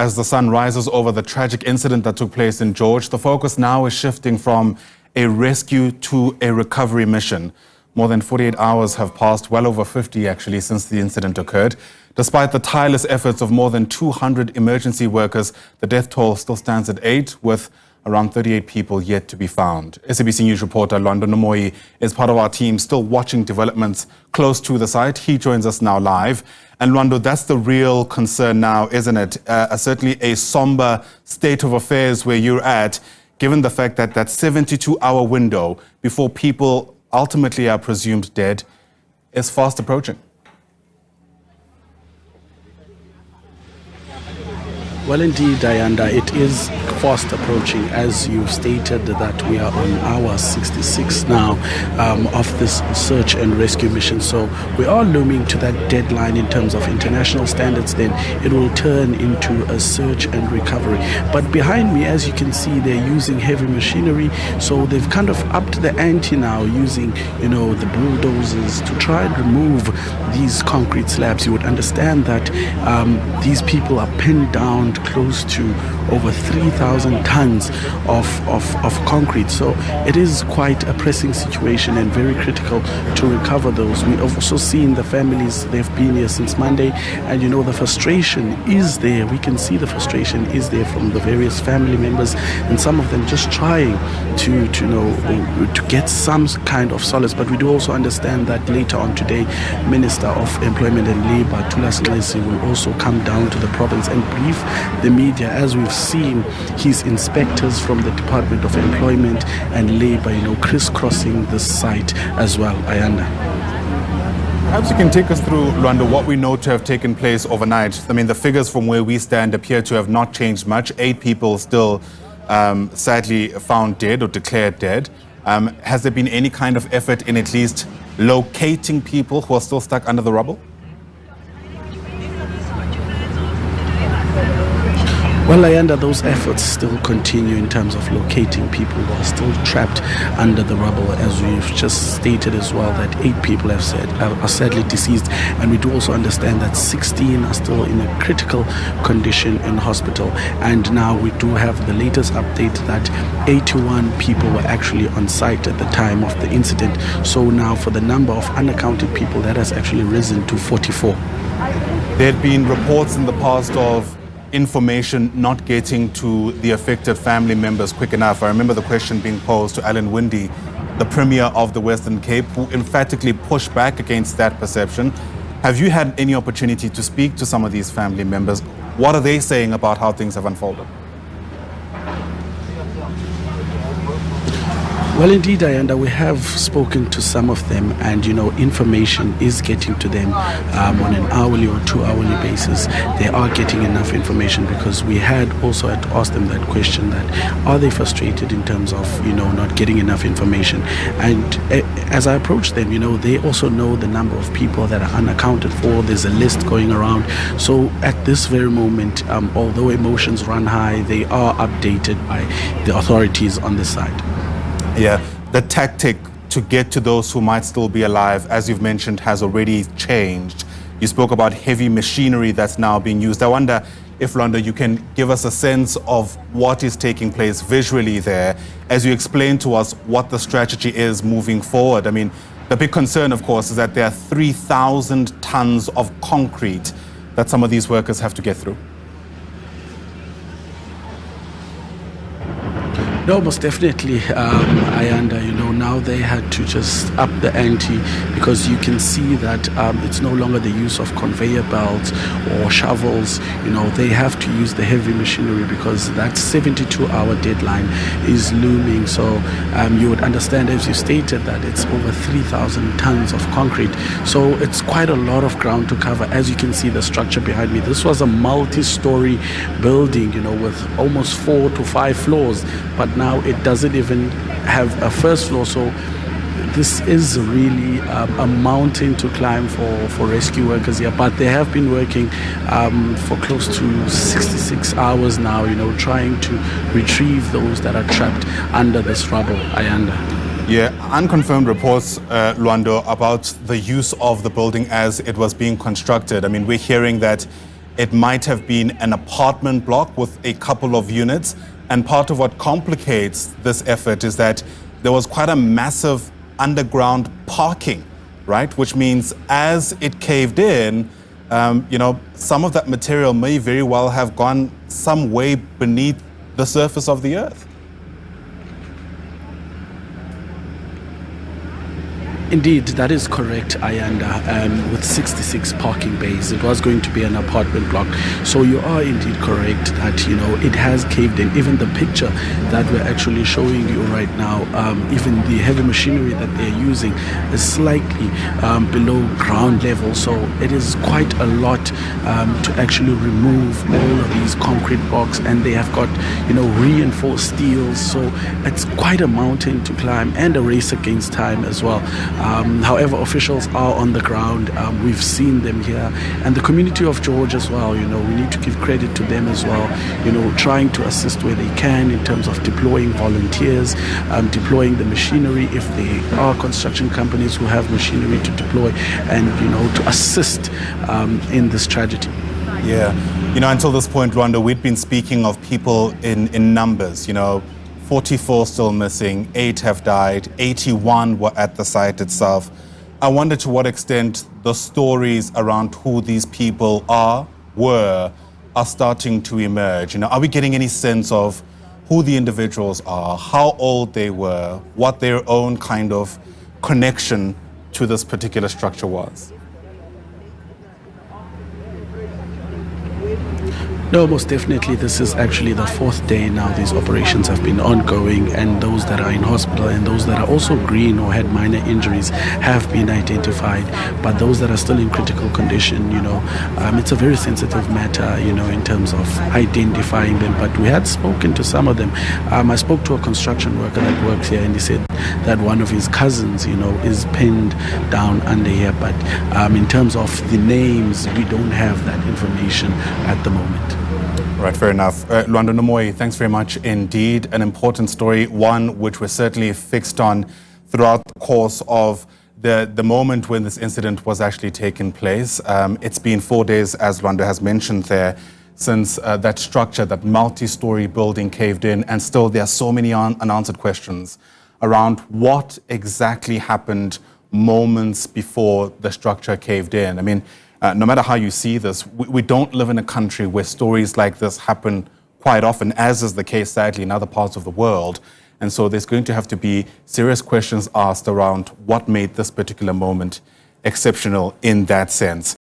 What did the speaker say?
As the sun rises over the tragic incident that took place in George, the focus now is shifting from a rescue to a recovery mission. More than 48 hours have passed, well over 50 actually, since the incident occurred. Despite the tireless efforts of more than 200 emergency workers, the death toll still stands at 8, with around 38 people yet to be found. SABC News reporter Lwando Nomoyi is part of our team, still watching developments close to the site. He joins us now live. And Lwando, that's the real concern now, isn't it? Certainly a somber state of affairs where you're at, given the fact that that 72-hour window before people ultimately are presumed dead is fast approaching. Well, indeed, Ayanda, it is fast approaching, as you've stated, that we are on hour 66 now of this search and rescue mission. So we are looming to that deadline in terms of international standards. Then it will turn into a search and recovery. But behind me, as you can see, they're using heavy machinery. So they've kind of upped the ante now, using, the bulldozers to try and remove these concrete slabs. You would understand that these people are pinned down close to over 3,000 tons of concrete. So it is quite a pressing situation and very critical to recover those. We've also seen the families, they've been here since Monday, and the frustration is there. We can see the frustration is there from the various family members, and some of them just trying to get some kind of solace. But we do also understand that later on today, Minister of Employment and Labour, Thulas Nxesi, will also come down to the province and brief the media, as we've seen his inspectors from the Department of Employment and Labour, crisscrossing the site as well. Ayanda. Perhaps you can take us through, Lwando, what we know to have taken place overnight. I mean, the figures from where we stand appear to have not changed much. 8 people still sadly found dead or declared dead. Has there been any kind of effort in at least locating people who are still stuck under the rubble? Well, Ayanda, those efforts still continue in terms of locating people who are still trapped under the rubble, as we've just stated as well, that 8 people are sadly deceased, and we do also understand that 16 are still in a critical condition in hospital. And now we do have the latest update that 81 people were actually on site at the time of the incident. So now for the number of unaccounted people, that has actually risen to 44. There had been reports in the past of information not getting to the affected family members quick enough. I remember the question being posed to Alan Winde, the Premier of the Western Cape, who emphatically pushed back against that perception. Have you had any opportunity to speak to some of these family members? What are they saying about how things have unfolded? Well, indeed, Ayanda, we have spoken to some of them, and information is getting to them on an hourly or 2-hourly basis. They are getting enough information, because we had also had to ask them that question, that are they frustrated in terms of not getting enough information. And as I approach them, they also know the number of people that are unaccounted for. There's a list going around. So at this very moment, although emotions run high, they are updated by the authorities on this side. Yeah, the tactic to get to those who might still be alive, as you've mentioned, has already changed. You spoke about heavy machinery that's now being used. I wonder if, Lwando, you can give us a sense of what is taking place visually there as you explain to us what the strategy is moving forward. I mean, the big concern, of course, is that there are 3,000 tons of concrete that some of these workers have to get through. No, most definitely, Ayanda, now they had to just up the ante, because you can see that it's no longer the use of conveyor belts or shovels. They have to use the heavy machinery, because that 72-hour deadline is looming. So you would understand, as you stated, that it's over 3,000 tons of concrete. So it's quite a lot of ground to cover. As you can see, the structure behind me, this was a multi-story building, with almost 4 to 5 floors. But now it doesn't even have a first floor. So this is really a mountain to climb for rescue workers here. But they have been working for close to 66 hours now, trying to retrieve those that are trapped under this rubble. Ayanda. Yeah, unconfirmed reports, Lwando, about the use of the building as it was being constructed. I mean, we're hearing that It might have been an apartment block with a couple of units. And part of what complicates this effort is that there was quite a massive underground parking, right? Which means as it caved in, some of that material may very well have gone some way beneath the surface of the earth. Indeed, that is correct, Ayanda. With 66 parking bays, it was going to be an apartment block. So you are indeed correct that, it has caved in. Even the picture that we're actually showing you right now, even the heavy machinery that they're using is slightly below ground level. So it is quite a lot to actually remove all of these concrete blocks, and they have got, reinforced steels. So it's quite a mountain to climb and a race against time as well. However, officials are on the ground. We've seen them here, and the community of George as well. We need to give credit to them as well. Trying to assist where they can in terms of deploying volunteers, deploying the machinery if there are construction companies who have machinery to deploy, and to assist in this tragedy. Yeah, until this point, Lwando, we'd been speaking of people in numbers. 44 still missing, 8 have died, 81 were at the site itself. I wonder to what extent the stories around who these people are starting to emerge. Are we getting any sense of who the individuals are, how old they were, what their own kind of connection to this particular structure was? No, most definitely. This is actually the 4th day now these operations have been ongoing, and those that are in hospital and those that are also green or had minor injuries have been identified. But those that are still in critical condition, it's a very sensitive matter, in terms of identifying them. But we had spoken to some of them. I spoke to a construction worker that works here, and he said that one of his cousins, is pinned down under here. But in terms of the names, we don't have that information at the moment. Right, fair enough. Lwando, Nomoyi, thanks very much indeed. An important story, one which we're certainly fixed on throughout the course of the moment when this incident was actually taking place. It's been 4 days, as Lwando has mentioned there, since that structure, that multi-story building caved in, and still there are so many unanswered questions around what exactly happened moments before the structure caved in. I mean, no matter how you see this, we don't live in a country where stories like this happen quite often, as is the case, sadly, in other parts of the world. And so there's going to have to be serious questions asked around what made this particular moment exceptional in that sense.